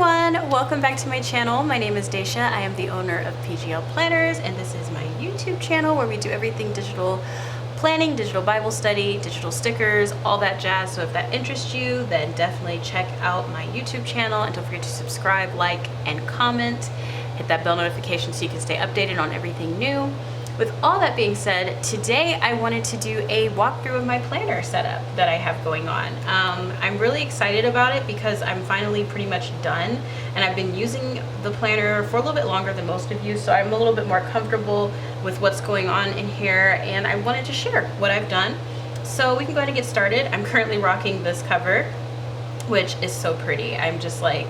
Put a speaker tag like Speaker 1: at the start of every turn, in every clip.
Speaker 1: everyone, welcome back to my channel. My name is Daisha. I am the owner of PGL Planners, and this is my YouTube channel where we do everything digital planning, digital Bible study, digital stickers, all that jazz. So if that interests you, then definitely check out my YouTube channel, and don't forget to subscribe, like, and comment. Hit that bell notification so you can stay updated on everything new. With all that being said, today I wanted to do a walkthrough of my planner setup that I have going on. I'm really excited about it because I'm finally pretty much done, and I've been using the planner for a little bit longer than most of you, so I'm a little bit more comfortable with what's going on in here, and I wanted to share what I've done. So we can go ahead and get started. I'm currently rocking this cover, which is so pretty. I'm just like,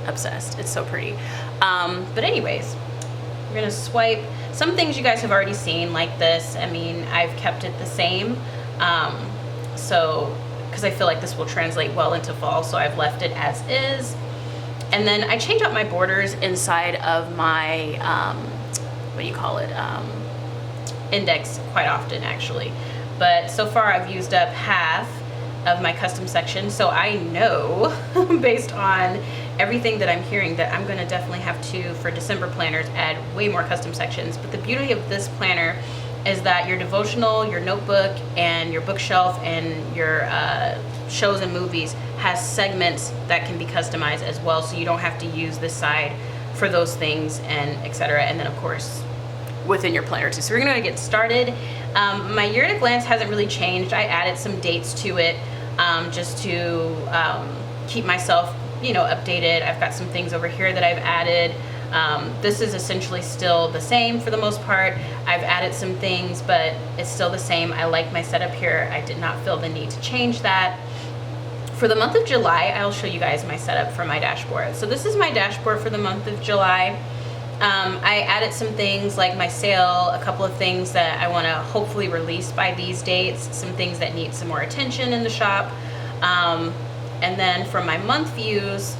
Speaker 1: obsessed. It's so pretty. But anyways, we're gonna swipe. Some things you guys have already seen, like this. I've kept it the same, because I feel like this will translate well into fall, so I've left it as is. And then I change out my borders inside of my, index quite often, actually. But so far I've used up half of my custom section, so I know based on everything that I'm hearing that I'm going to definitely have to, for December planners, add way more custom sections. But the beauty of this planner is that your devotional, your notebook, and your bookshelf, and your shows and movies has segments that can be customized as well, so you don't have to use this side for those things, and etc. And then of course within your planner too. So we're gonna get started. My year at a glance hasn't really changed. I added some dates to it just to keep myself updated. I've got some things over here that I've added. This is essentially still the same for the most part. I've added some things, but it's still the same. I like my setup here. I did not feel the need to change that. For the month of July, I'll show you guys my setup for my dashboard. So this is my dashboard for the month of July. I added some things like my sale, a couple of things that I want to hopefully release by these dates, some things that need some more attention in the shop. And then for my month views,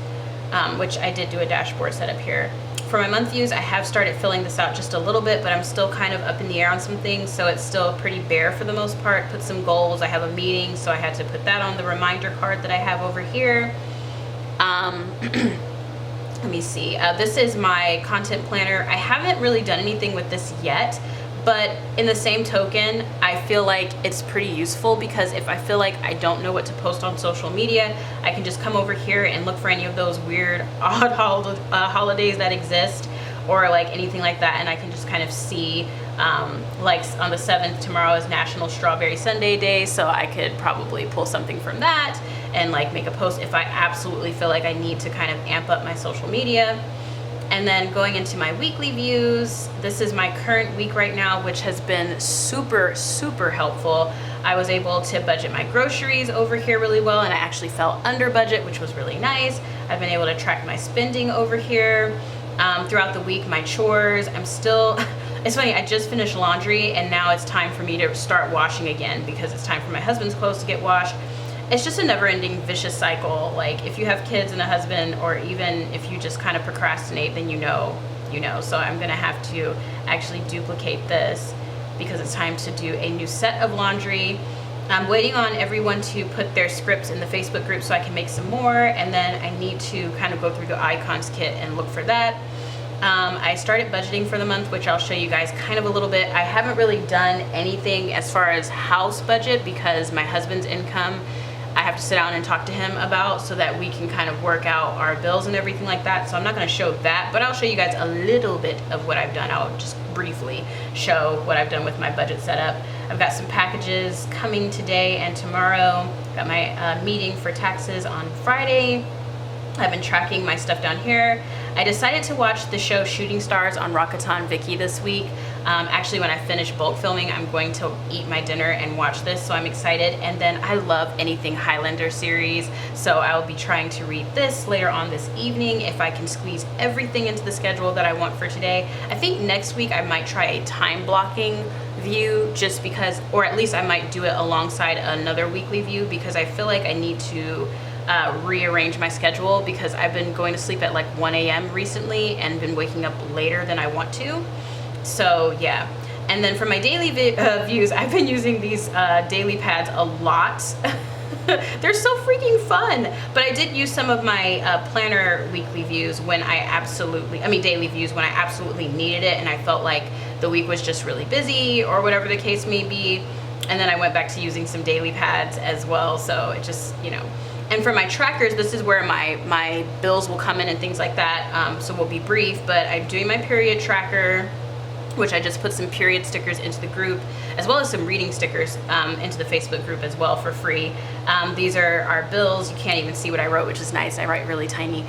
Speaker 1: which I did do a dashboard setup here. For my month views, I have started filling this out just a little bit, but I'm still kind of up in the air on some things, so it's still pretty bare for the most part. Put some goals. I have a meeting, so I had to put that on the reminder card that I have over here. Let me see. This is my content planner. I haven't really done anything with this yet, but in the same token, I feel like it's pretty useful, because if I feel like I don't know what to post on social media, I can just come over here and look for any of those weird, odd holidays that exist, or like anything like that, and I can just kind of see, like on the 7th, tomorrow is National Strawberry Sundae Day, so I could probably pull something from that and like make a post if I absolutely feel like I need to kind of amp up my social media. And then going into my weekly views, this is my current week right now, which has been super, super helpful. I was able to budget my groceries over here really well, and I actually fell under budget, which was really nice. I've been able to track my spending over here. Throughout the week, my chores, it's funny, I just finished laundry, and now it's time for me to start washing again, because it's time for my husband's clothes to get washed. It's just a never-ending vicious cycle. Like, if you have kids and a husband, or even if you just kind of procrastinate, then you know. So I'm gonna have to actually duplicate this, because it's time to do a new set of laundry. I'm waiting on everyone to put their scripts in the Facebook group so I can make some more, and then I need to kind of go through the icons kit and look for that. I started budgeting for the month, which I'll show you guys kind of a little bit. I haven't really done anything as far as house budget, because my husband's income I have to sit down and talk to him about, so that we can kind of work out our bills and everything like that. So I'm not going to show that, but I'll show you guys a little bit of what I've done. I'll just briefly show what I've done with my budget setup. I've got some packages coming today and tomorrow. Got my meeting for taxes on Friday. I've been tracking my stuff down here. I decided to watch the show Shooting Stars on Rakuten Viki this week. Actually, when I finish bulk filming, I'm going to eat my dinner and watch this, so I'm excited. And then I love anything Highlander series, so I'll be trying to read this later on this evening if I can squeeze everything into the schedule that I want for today. I think next week I might try a time blocking view, just because, or at least I might do it alongside another weekly view, because I feel like I need to rearrange my schedule, because I've been going to sleep at like 1 a.m. recently and been waking up later than I want to. So yeah. And then for my daily views, I've been using these daily pads a lot. They're so freaking fun. But I did use some of my planner weekly views when daily views when I absolutely needed it and I felt like the week was just really busy or whatever the case may be. And then I went back to using some daily pads as well. So it just, and for my trackers, this is where my bills will come in and things like that. So we'll be brief, but I'm doing my period tracker, which I just put some period stickers into the group, as well as some reading stickers into the Facebook group as well for free. These are our bills. You can't even see what I wrote, which is nice. I write really tiny.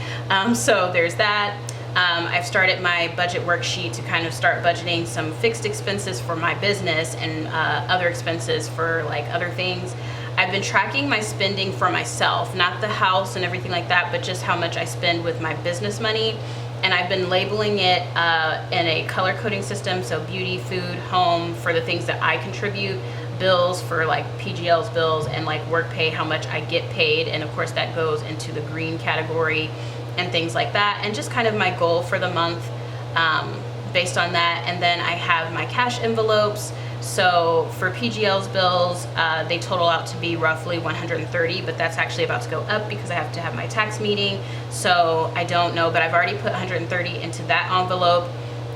Speaker 1: So there's that. I've started my budget worksheet to kind of start budgeting some fixed expenses for my business and other expenses for like other things. I've been tracking my spending for myself, not the house and everything like that, but just how much I spend with my business money. And I've been labeling it in a color coding system, so beauty, food, home for the things that I contribute, bills for like PGL's bills, and like work pay, how much I get paid. And of course that goes into the green category and things like that. And just kind of my goal for the month based on that. And then I have my cash envelopes. So for PGL's bills, they total out to be roughly 130, but that's actually about to go up because I have to have my tax meeting. So I don't know, but I've already put 130 into that envelope,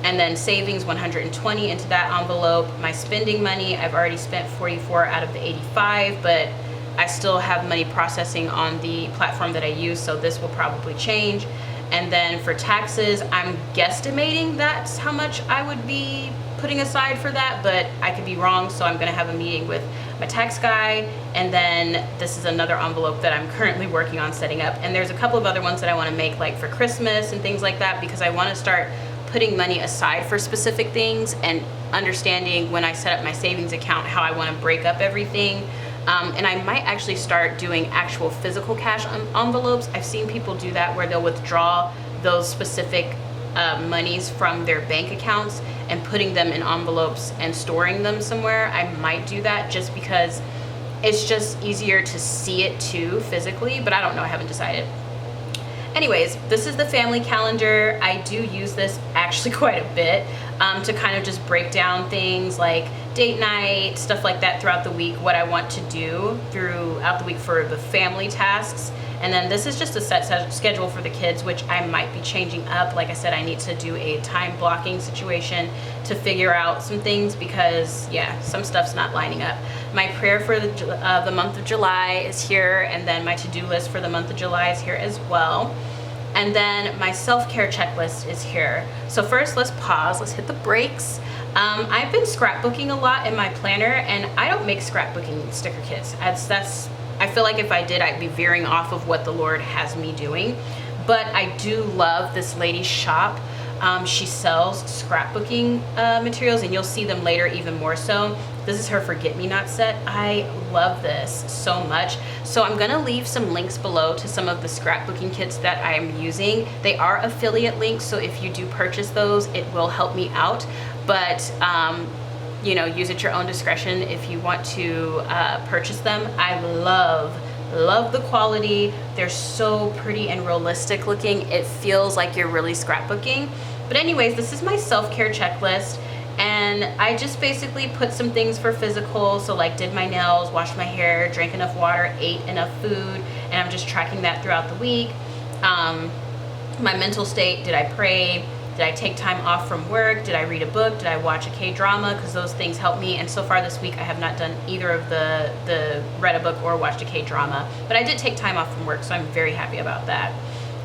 Speaker 1: and then savings 120 into that envelope. My spending money, I've already spent 44 out of the 85, but I still have money processing on the platform that I use, so this will probably change. And then for taxes, I'm guesstimating that's how much I would be putting aside for that, but I could be wrong, so I'm gonna have a meeting with my tax guy. And then this is another envelope that I'm currently working on setting up. And there's a couple of other ones that I wanna make, like for Christmas and things like that, because I wanna start putting money aside for specific things and understanding when I set up my savings account how I wanna break up everything. And I might actually start doing actual physical cash envelopes. I've seen people do that where they'll withdraw those specific monies from their bank accounts and putting them in envelopes and storing them somewhere. I might do that just because it's just easier to see it too physically, but I don't know, I haven't decided. Anyways, this is the family calendar. I do use this actually quite a bit to kind of just break down things like date night, stuff like that throughout the week, what I want to do throughout the week for the family tasks. And then this is just a set schedule for the kids, which I might be changing up. Like I said, I need to do a time blocking situation to figure out some things because, yeah, some stuff's not lining up. My prayer for the month of July is here, and then my to-do list for the month of July is here as well. And then my self-care checklist is here. So first, let's pause. Let's hit the brakes. I've been scrapbooking a lot in my planner, and I don't make scrapbooking sticker kits. I feel like if I did, I'd be veering off of what the Lord has me doing. But I do love this lady's shop. She sells scrapbooking materials, and you'll see them later even more so. This is her forget-me-not set. I love this so much. So I'm gonna leave some links below to some of the scrapbooking kits that I am using. They are affiliate links, so if you do purchase those, it will help me out. But use at your own discretion if you want to purchase them. I love the quality. They're so pretty and realistic looking. It feels like you're really scrapbooking. But anyways, this is my self-care checklist, and I just basically put some things for physical, so like did my nails, washed my hair, drank enough water, ate enough food, and I'm just tracking that throughout the week. My mental state, did I pray? Did I take time off from work? Did I read a book? Did I watch a K-drama? Because those things help me. And so far this week, I have not done either of the read a book or watched a K-drama. But I did take time off from work, so I'm very happy about that.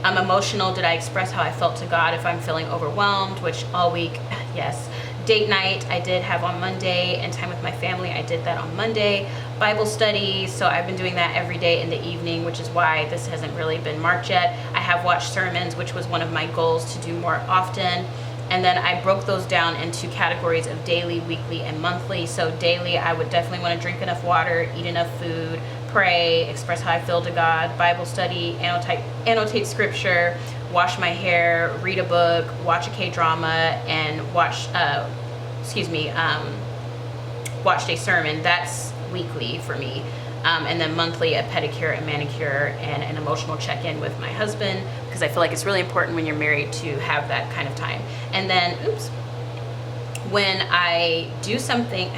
Speaker 1: I'm emotional. Did I express how I felt to God if I'm feeling overwhelmed? Which all week, yes. Date night, I did have on Monday, and time with my family, I did that on Monday. Bible study, so I've been doing that every day in the evening, which is why this hasn't really been marked yet. I have watched sermons, which was one of my goals to do more often. And then I broke those down into categories of daily, weekly, and monthly. So daily, I would definitely want to drink enough water, eat enough food, pray, express how I feel to God, Bible study, annotate scripture, wash my hair, read a book, watch a K-drama, and watched a sermon. That's weekly for me. And then monthly, a pedicure, a manicure, and an emotional check-in with my husband, because I feel like it's really important when you're married to have that kind of time. And then, when I do something,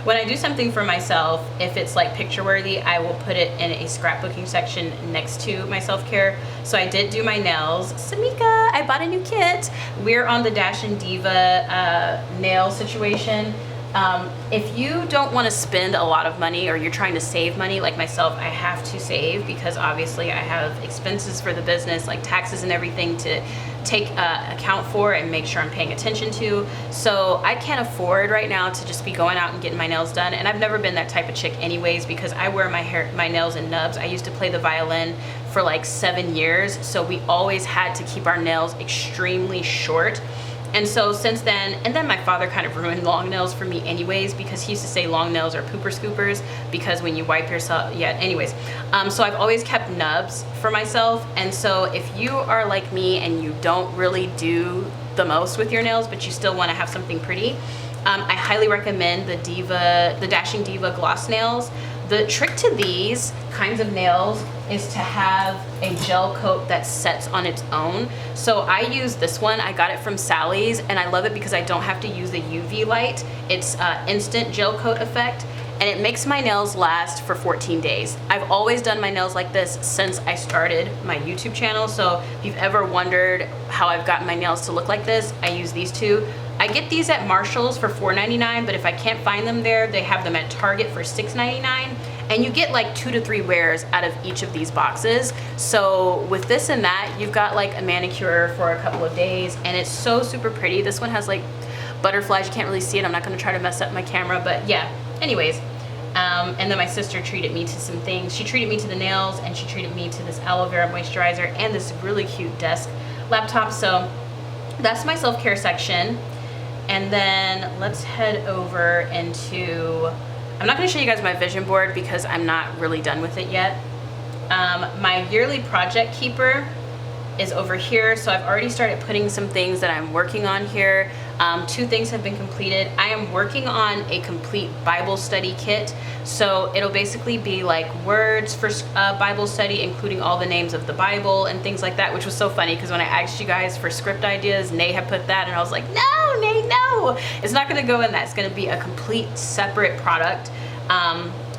Speaker 1: when I do something for myself, if it's like picture worthy, I will put it in a scrapbooking section next to my self-care. So I did do my nails. Samika, I bought a new kit. We're on the Dash and Diva nail situation. If you don't want to spend a lot of money, or you're trying to save money like myself, I have to save because obviously I have expenses for the business, like taxes and everything to take account for and make sure I'm paying attention to. So I can't afford right now to just be going out and getting my nails done. And I've never been that type of chick anyways, because I wear my nails in nubs. I used to play the violin for like 7 years, so we always had to keep our nails extremely short. And so since then, and then my father kind of ruined long nails for me anyways, because he used to say long nails are pooper scoopers, because when you wipe yourself, yeah, anyways. So I've always kept nubs for myself. And so if you are like me and you don't really do the most with your nails, but you still want to have something pretty, I highly recommend the Dashing Diva gloss nails. The trick to these kinds of nails is to have a gel coat that sets on its own. So I use this one. I got it from Sally's, and I love it because I don't have to use the UV light. It's instant gel coat effect, and it makes my nails last for 14 days. I've always done my nails like this since I started my YouTube channel. So if you've ever wondered how I've gotten my nails to look like this, I use these two. I get these at Marshall's for $4.99, but if I can't find them there, they have them at Target for $6.99. And you get like 2 to 3 wears out of each of these boxes. So with this and that, you've got like a manicure for a couple of days, and it's so super pretty. This one has like butterflies. You can't really see it. I'm not gonna try to mess up my camera, but yeah, anyways. And then my sister treated me to some things. She treated me to the nails, and she treated me to this aloe vera moisturizer and this really cute desk laptop. So that's my self-care section. And then let's head over into, I'm not going to show you guys my vision board because I'm not really done with it yet. My yearly project keeper is over here. So I've already started putting some things that I'm working on here. 2 things have been completed. I am working on a complete Bible study kit. So it'll basically be like words for Bible study, including all the names of the Bible and things like that, which was so funny because when I asked you guys for script ideas, Nay had put that, and I was like, no, Nay, no. It's not gonna go in that. It's gonna be a complete separate product.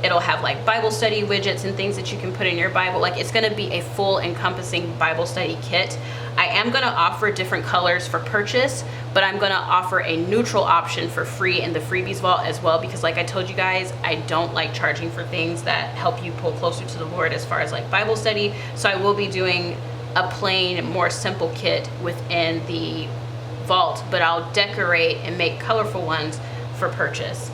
Speaker 1: It'll have like Bible study widgets and things that you can put in your Bible. Like, it's gonna be a full encompassing Bible study kit. I am gonna offer different colors for purchase, but I'm gonna offer a neutral option for free in the freebies vault as well, because like I told you guys, I don't like charging for things that help you pull closer to the Lord as far as like Bible study. So I will be doing a plain, more simple kit within the vault, but I'll decorate and make colorful ones for purchase.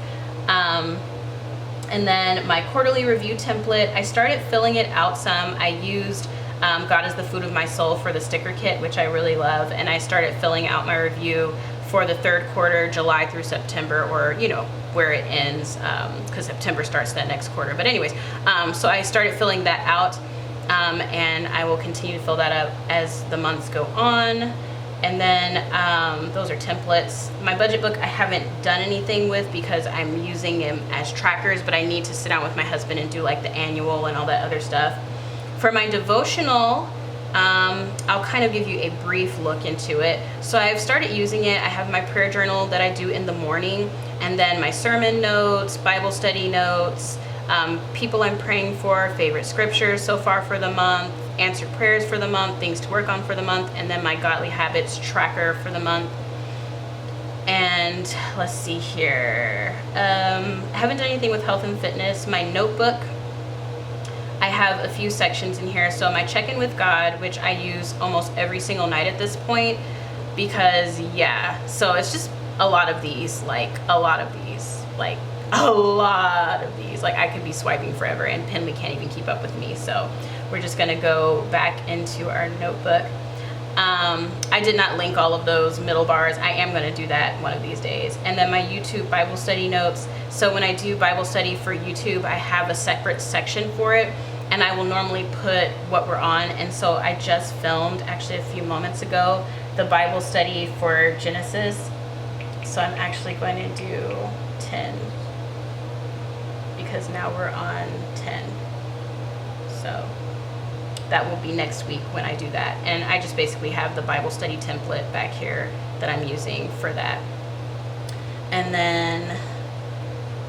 Speaker 1: And then my quarterly review template, I started filling it out some. I used God is the Food of My Soul for the sticker kit, which I really love, and I started filling out my review for the 3rd quarter, July through September, or you know, where it ends, because September starts that next quarter. But anyways, so I started filling that out, and I will continue to fill that up as the months go on. And then those are templates. My budget book I haven't done anything with because I'm using them as trackers, but I need to sit down with my husband and do like the annual and all that other stuff. For my devotional, I'll kind of give you a brief look into it. So I've started using it. I have my prayer journal that I do in the morning, and then my sermon notes, Bible study notes, people I'm praying for, favorite scriptures so far for the month, answered prayers for the month, things to work on for the month, and then my godly habits tracker for the month. And let's see here. I haven't done anything with health and fitness. My notebook, I have a few sections in here. So my check-in with God, which I use almost every single night at this point, because yeah, so it's just a lot of these, like a lot of these, like a lot of these. Like I could be swiping forever, and Penley can't even keep up with me. So we're just gonna go back into our notebook. I did not link all of those middle bars. I am gonna do that one of these days. And then my YouTube Bible study notes. So when I do Bible study for YouTube, I have a separate section for it, and I will normally put what we're on. And so I just filmed, actually a few moments ago, the Bible study for Genesis. So I'm actually going to do 10, because now we're on 10. So that will be next week when I do that. And I just basically have the Bible study template back here that I'm using for that. And then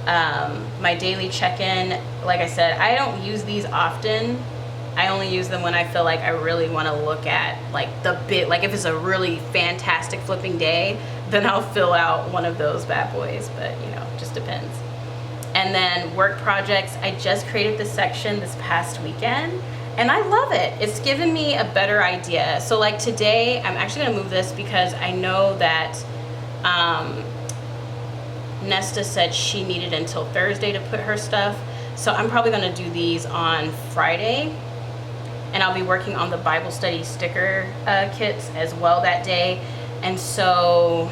Speaker 1: My daily check-in, like I said, I don't use these often. I only use them when I feel like I really want to look at like the bit, like if it's a really fantastic flipping day, then I'll fill out one of those bad boys, but you know, just depends. And then work projects, I just created this section this past weekend and I love it. It's given me a better idea. So like today, I'm actually gonna move this because I know that Nesta said she needed until Thursday to put her stuff. So I'm probably gonna do these on Friday. And I'll be working on the Bible study sticker kits as well that day. And so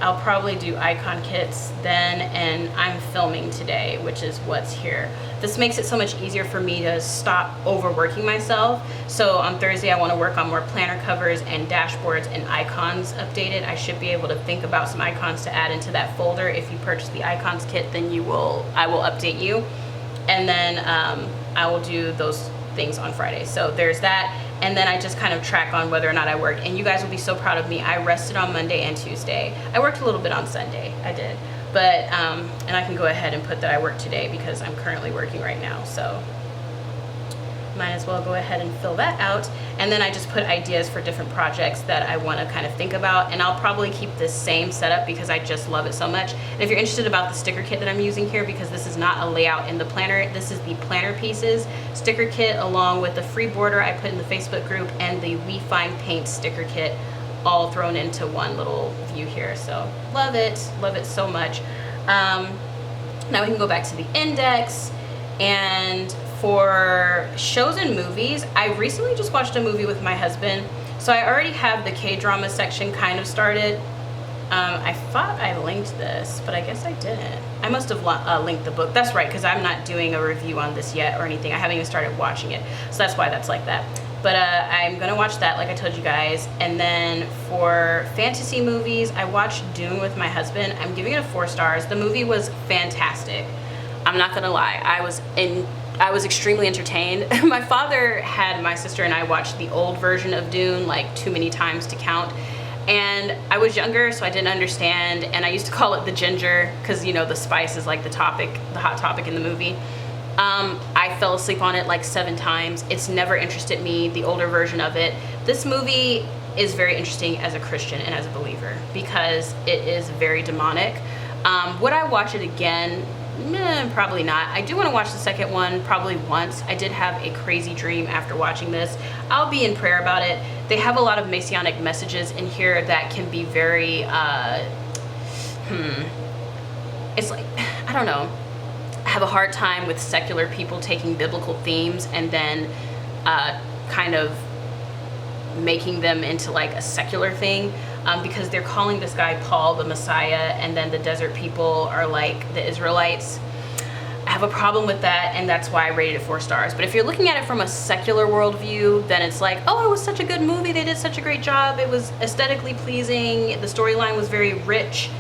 Speaker 1: I'll probably do icon kits then, and I'm filming today, which is what's here. This makes it so much easier for me to stop overworking myself. So on Thursday, I want to work on more planner covers and dashboards and icons updated. I should be able to think about some icons to add into that folder. If you purchase the icons kit, then I will update you. And then I will do those things on Friday. So there's that. And then I just kind of track on whether or not I worked. And you guys will be so proud of me. I rested on Monday and Tuesday. I worked a little bit on Sunday. I did. But, and I can go ahead and put that I worked today because I'm currently working right now. So might as well go ahead and fill that out. And then I just put ideas for different projects that I want to kind of think about. And I'll probably keep this same setup because I just love it so much. And if you're interested about the sticker kit that I'm using here, because this is not a layout in the planner, this is the planner pieces sticker kit along with the free border I put in the Facebook group and the We Find Paint sticker kit all thrown into one little view here. So love it so much. Now we can go back to the index. And for shows and movies, I recently just watched a movie with my husband. So I already have the K-drama section kind of started. I thought I linked this, but I guess I didn't. I must have linked the book. That's right, because I'm not doing a review on this yet or anything. I haven't even started watching it. So that's why that's like that. But I'm gonna watch that like I told you guys. And then for fantasy movies, I watched Dune with my husband. I'm giving it 4 stars. The movie was fantastic. I'm not gonna lie, I was extremely entertained. My father had my sister and I watch the old version of Dune like too many times to count. And I was younger, so I didn't understand. And I used to call it the ginger because, you know, the spice is like the hot topic in the movie. I fell asleep on it like 7 times. It's never interested me, the older version of it. This movie is very interesting as a Christian and as a believer because it is very demonic. Would I watch it again? Probably not. I do want to watch the second one probably once. I did have a crazy dream after watching this. I'll be in prayer about it. They have a lot of messianic messages in here that can be very, it's like, I don't know. I have a hard time with secular people taking biblical themes and then kind of making them into like a secular thing. Because they're calling this guy Paul the Messiah, and then the desert people are like the Israelites. I have a problem with that, and that's why I rated it 4 stars. But if you're looking at it from a secular worldview, then it's like, oh, it was such a good movie. They did such a great job. It was aesthetically pleasing. The storyline was very rich.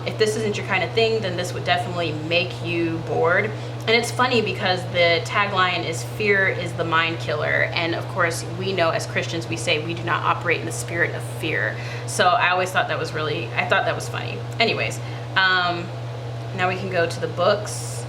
Speaker 1: If this isn't your kind of thing, then this would definitely make you bored. And it's funny because the tagline is fear is the mind killer. And of course, we know as Christians, we say we do not operate in the spirit of fear. So I always thought that was I thought that was funny. Anyways, now we can go to the books,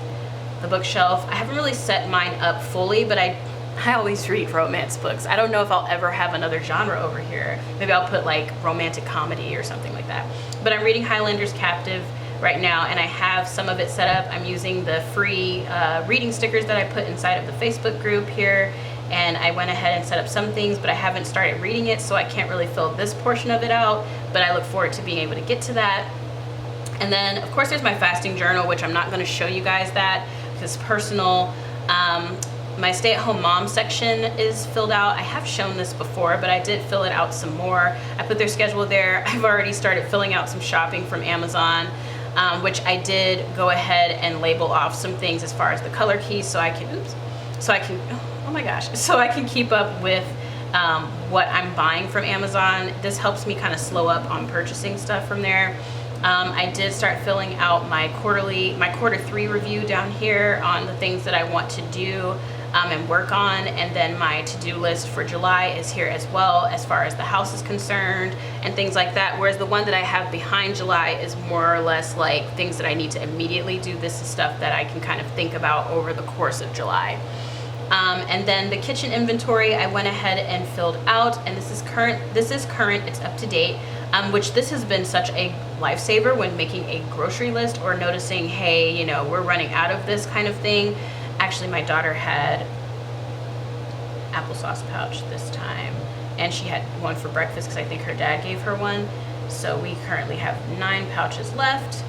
Speaker 1: the bookshelf. I haven't really set mine up fully, but I always read romance books. I don't know if I'll ever have another genre over here. Maybe I'll put like romantic comedy or something like that. But I'm reading Highlander's Captive right now, and I have some of it set up. I'm using the free reading stickers that I put inside of the Facebook group here, and I went ahead and set up some things, but I haven't started reading it, so I can't really fill this portion of it out, but I look forward to being able to get to that. And then of course there's my fasting journal, which I'm not going to show you guys that because it's personal. My stay-at-home mom section is filled out. I have shown this before, but I did fill it out some more. I put their schedule there. I've already started filling out some shopping from Amazon. Which I did go ahead and label off some things as far as the color keys so I can keep up with what I'm buying from Amazon. This helps me kind of slow up on purchasing stuff from there. I did start filling out my quarter 3 review down here on the things that I want to do and work on, and then my to-do list for July is here as well, as far as the house is concerned and things like that. Whereas the one that I have behind July is more or less like things that I need to immediately do. This is stuff that I can kind of think about over the course of July. And then the kitchen inventory I went ahead and filled out, and this is current, it's up to date, which this has been such a lifesaver when making a grocery list or noticing, hey, you know, we're running out of this kind of thing. Actually, my daughter had applesauce pouch this time, and she had one for breakfast because I think her dad gave her one. So we currently have 9 pouches left.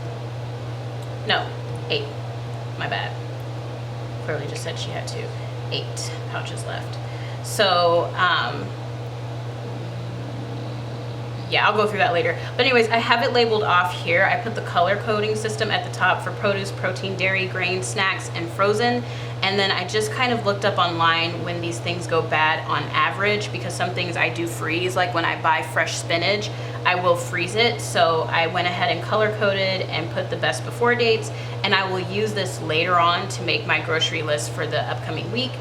Speaker 1: No, 8, my bad. Clearly just said she had 2. 8 pouches left. So, yeah, I'll go through that later. But anyways, I have it labeled off here. I put the color coding system at the top for produce, protein, dairy, grain, snacks, and frozen. And then I just kind of looked up online when these things go bad on average, because some things I do freeze, like when I buy fresh spinach, I will freeze it. So I went ahead and color coded and put the best before dates, and I will use this later on to make my grocery list for the upcoming week.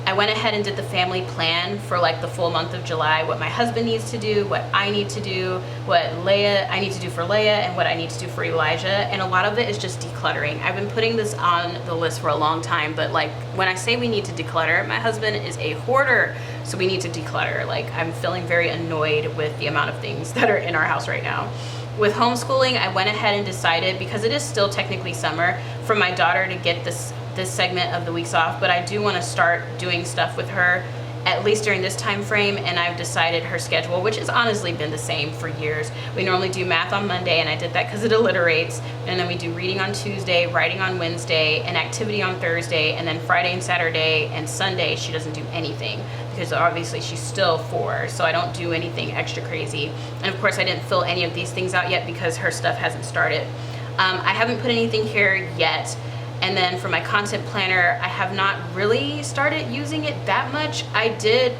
Speaker 1: I went ahead and did the family plan for like the full month of July, what my husband needs to do, what I need to do, what I need to do for Leia, and what I need to do for Elijah. And a lot of it is just decluttering. I've been putting this on the list for a long time, but like when I say we need to declutter, my husband is a hoarder, so we need to declutter. Like, I'm feeling very annoyed with the amount of things that are in our house right now. With homeschooling, I went ahead and decided, because it is still technically summer, for my daughter to get this segment of the weeks off, but I do want to start doing stuff with her at least during this time frame, and I've decided her schedule, which has honestly been the same for years. We normally do math on Monday, and I did that because it alliterates, and then we do reading on Tuesday, writing on Wednesday, and activity on Thursday, and then Friday and Saturday and Sunday she doesn't do anything, because obviously she's still 4, so I don't do anything extra crazy. And of course I didn't fill any of these things out yet because her stuff hasn't started. I haven't put anything here yet. And then for my content planner, I have not really started using it that much. I did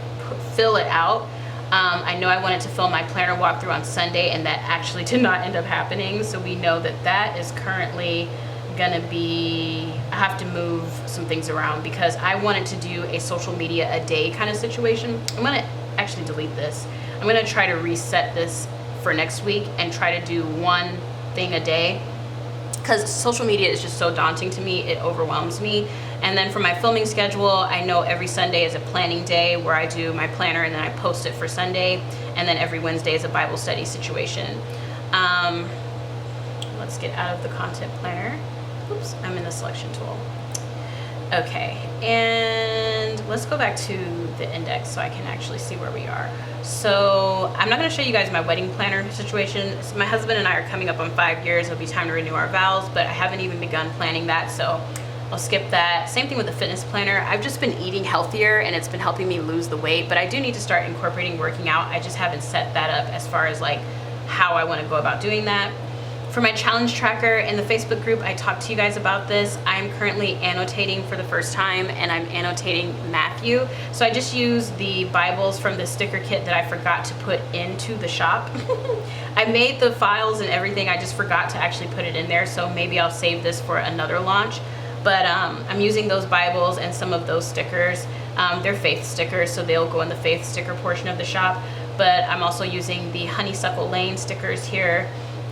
Speaker 1: fill it out. I know I wanted to film my planner walkthrough on Sunday, and that actually did not end up happening. So we know that that is currently gonna be, I have to move some things around because I wanted to do a social media a day kind of situation. I'm gonna actually delete this. I'm gonna try to reset this for next week and try to do one thing a day, because social media is just so daunting to me, it overwhelms me. And then for my filming schedule, I know every Sunday is a planning day where I do my planner and then I post it for Sunday, and then every Wednesday is a Bible study situation. Let's get out of the content planner. Oops, I'm in the selection tool. Okay, and let's go back to the index so I can actually see where we are. So I'm not going to show you guys my wedding planner situation. So my husband and I are coming up on 5 years. It'll be time to renew our vows, but I haven't even begun planning that, so I'll skip that. Same thing with the fitness planner. I've just been eating healthier and it's been helping me lose the weight, but I do need to start incorporating working out. I just haven't set that up as far as like how I want to go about doing that. For my challenge tracker in the Facebook group, I talked to you guys about this. I'm currently annotating for the first time, and I'm annotating Matthew. So I just use the Bibles from the sticker kit that I forgot to put into the shop. I made the files and everything, I just forgot to actually put it in there, so maybe I'll save this for another launch. But I'm using those Bibles and some of those stickers. They're faith stickers, so they'll go in the faith sticker portion of the shop. But I'm also using the Honeysuckle Lane stickers here.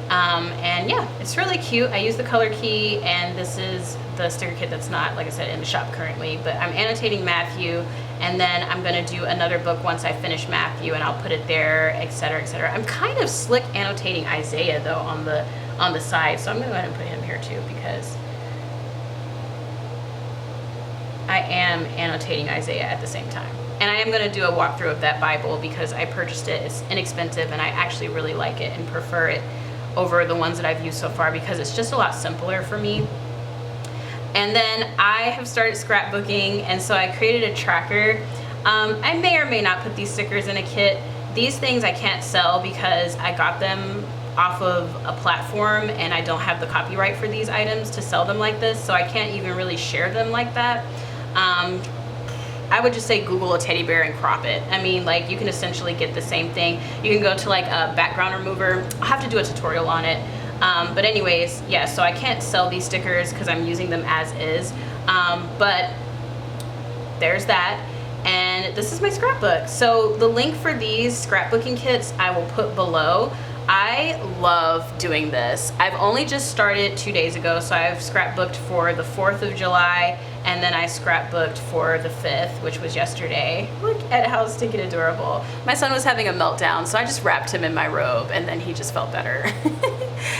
Speaker 1: And yeah, it's really cute. I use the color key, and this is the sticker kit that's not, like I said, in the shop currently, but I'm annotating Matthew, and then I'm going to do another book once I finish Matthew, and I'll put it there, etc., etc. I'm kind of slick annotating Isaiah though on the side, so I'm going to go ahead and put him here too, because I am annotating Isaiah at the same time. And I am going to do a walkthrough of that Bible because I purchased it. It's inexpensive, and I actually really like it and prefer it over the ones that I've used so far because it's just a lot simpler for me. And then I have started scrapbooking, and so I created a tracker. I may or may not put these stickers in a kit. These things I can't sell because I got them off of a platform and I don't have the copyright for these items to sell them like this, so I can't even really share them like that. I would just say Google a teddy bear and crop it. I mean, like, you can essentially get the same thing. You can go to like a background remover. I'll have to do a tutorial on it. But anyways, yeah, so I can't sell these stickers because I'm using them as is. But there's that. And this is my scrapbook. So the link for these scrapbooking kits I will put below. I love doing this. I've only just started 2 days ago, so I've scrapbooked for the 4th of July, and then I scrapbooked for the 5th, which was yesterday. Look at how stinking adorable. My son was having a meltdown, so I just wrapped him in my robe, and then he just felt better.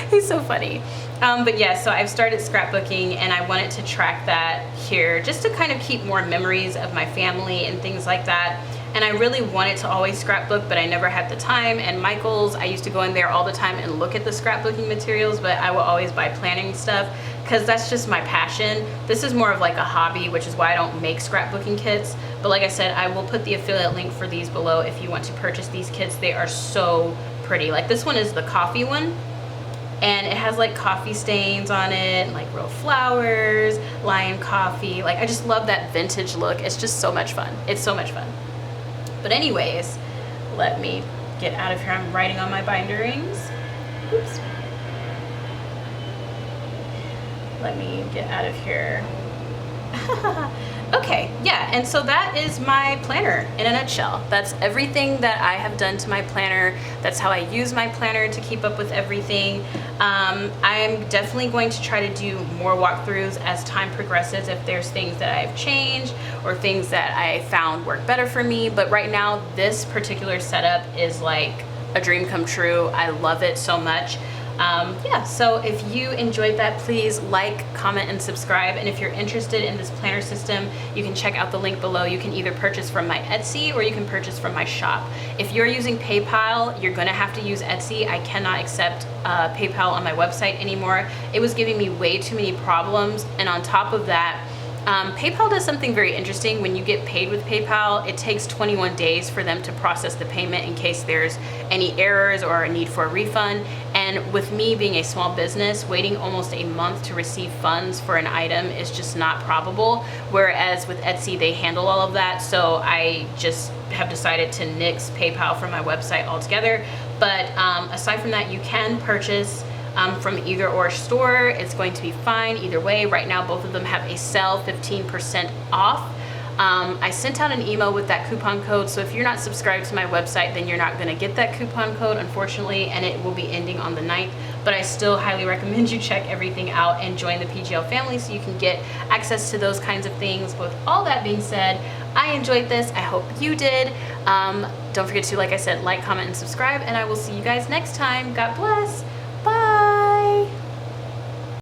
Speaker 1: He's so funny. But yeah, so I've started scrapbooking, and I wanted to track that here just to kind of keep more memories of my family and things like that. And I really wanted to always scrapbook, but I never had the time. And Michael's, I used to go in there all the time and look at the scrapbooking materials, but I will always buy planning stuff because that's just my passion. This is more of like a hobby, which is why I don't make scrapbooking kits. But like I said, I will put the affiliate link for these below if you want to purchase these kits. They are so pretty. Like this one is the coffee one, and it has like coffee stains on it and like real flowers, lion coffee. Like I just love that vintage look. It's just so much fun. It's so much fun. But anyways, let me get out of here. I'm writing on my binder rings. Oops. Let me get out of here. Okay, yeah, and so that is my planner in a nutshell. That's everything that I have done to my planner. That's how I use my planner to keep up with everything. I'm definitely going to try to do more walkthroughs as time progresses if there's things that I've changed or things that I found work better for me. But right now, this particular setup is like a dream come true. I love it so much. Yeah, so if you enjoyed that, please like, comment, and subscribe. And if you're interested in this planner system, you can check out the link below. You can either purchase from my Etsy or you can purchase from my shop. If you're using PayPal, you're gonna have to use Etsy. I cannot accept PayPal on my website anymore. It was giving me way too many problems. And on top of that, PayPal does something very interesting. When you get paid with PayPal, it takes 21 days for them to process the payment in case there's any errors or a need for a refund. And with me being a small business, waiting almost a month to receive funds for an item is just not probable. Whereas with Etsy, they handle all of that. So I just have decided to nix PayPal from my website altogether. But aside from that, you can purchase from either or store. It's going to be fine either way. Right now, both of them have a sale 15% off. I sent out an email with that coupon code, so if you're not subscribed to my website, then you're not going to get that coupon code, unfortunately, and it will be ending on the 9th. But I still highly recommend you check everything out and join the PGL family so you can get access to those kinds of things. With all that being said, I enjoyed this. I hope you did. Don't forget to, like I said, like, comment, and subscribe, and I will see you guys next time. God bless.